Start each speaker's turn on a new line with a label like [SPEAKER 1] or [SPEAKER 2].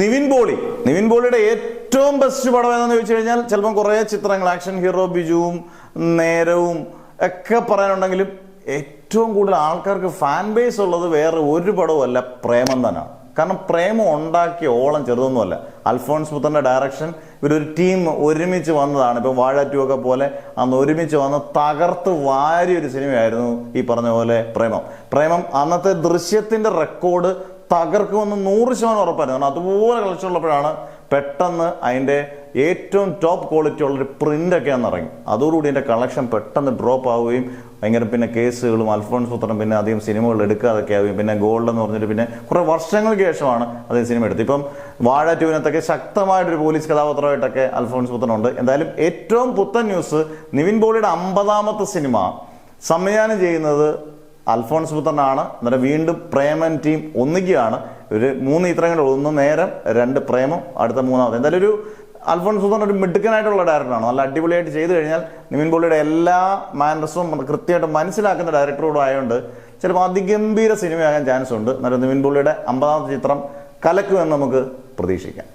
[SPEAKER 1] നിവിൻ പോളിയുടെ ഏറ്റവും ബെസ്റ്റ് പടം ഏതെന്ന് ചോദിച്ചു കഴിഞ്ഞാൽ ചിലപ്പോൾ കുറേ ചിത്രങ്ങൾ ആക്ഷൻ ഹീറോ ബിജുവും നേരവും ഒക്കെ പറയാനുണ്ടെങ്കിലും ഏറ്റവും കൂടുതൽ ആൾക്കാർക്ക് ഫാൻ ബേസ് ഉള്ളത് വേറെ ഒരു പടവും അല്ല, പ്രേമം തന്നെയാണ്. കാരണം പ്രേമം ഉണ്ടാക്കിയ ഓളം ചെറുതൊന്നുമല്ല. അൽഫോൺസ് പുത്രൻ്റെ ഡയറക്ഷൻ, ഇവരൊരു ടീം ഒരുമിച്ച് വന്നതാണ്. ഇപ്പം വാഴ 2 ഒക്കെ പോലെ അന്ന് ഒരുമിച്ച് വന്ന് തകർത്ത് വാരിയൊരു സിനിമയായിരുന്നു ഈ പറഞ്ഞ പോലെ പ്രേമം. അന്നത്തെ ദൃശ്യത്തിൻ്റെ റെക്കോർഡ് തകർക്കുമെന്ന് 100% ഉറപ്പായിരുന്നു. കാരണം അതുപോലെ കളക്ഷൻ ഉള്ളപ്പോഴാണ് പെട്ടെന്ന് അതിൻ്റെ ഏറ്റവും ടോപ്പ് ക്വാളിറ്റി ഉള്ളൊരു പ്രിൻ്റൊക്കെ അന്ന് ഇറങ്ങി. അതോടുകൂടി എൻ്റെ കളക്ഷൻ പെട്ടെന്ന് ഡ്രോപ്പ് ആവുകയും ഭയങ്കര പിന്നെ കേസുകളും അൽഫോൺസ് പുത്രൻ പിന്നെ അധികം സിനിമകൾ എടുക്കാതൊക്കെ ആവുകയും പിന്നെ ഗോൾഡ് എന്ന് പറഞ്ഞിട്ട് പിന്നെ കുറേ വർഷങ്ങൾക്ക് ശേഷമാണ് അതേ സിനിമ എടുത്തത്. ഇപ്പം വാഴ 2-നകത്തൊക്കെ ശക്തമായിട്ടൊരു പോലീസ് കഥാപാത്രമായിട്ടൊക്കെ അൽഫോൺസ് പുത്രനുണ്ട്. എന്തായാലും ഏറ്റവും പുത്തൻ ന്യൂസ്, നിവിൻ പോളിയുടെ 50ാമത്തെ സിനിമ സംവിധാനം ചെയ്യുന്നത് അൽഫോൺസ് പുത്രനാണ്. എന്നിട്ട് വീണ്ടും പ്രേമൻ ടീം ഒന്നിക്കുകയാണ്. ഒരു 3 ചിത്രങ്ങൾ, 1 നേരം, 2 പ്രേമം, അടുത്ത 3ാമത്. എന്തായാലും ഒരു അൽഫോൺസ് പുത്രൻ ഒരു മിടുക്കനായിട്ടുള്ള ഡയറക്ടറാണ്. നല്ല അടിപൊളിയായിട്ട് ചെയ്തു കഴിഞ്ഞാൽ നിവിൻ പോളിയുടെ എല്ലാ മാനറസും കൃത്യമായിട്ട് മനസ്സിലാക്കുന്ന ഡയറക്ടറോടും ആയതുകൊണ്ട് ചിലപ്പോൾ അതിഗംഭീര സിനിമയാകാൻ ചാൻസ് ഉണ്ട്. എന്നാലും നിവിൻ പോളിയുടെ 50ാമത്തെ ചിത്രം കലക്കുമെന്ന് നമുക്ക് പ്രതീക്ഷിക്കാം.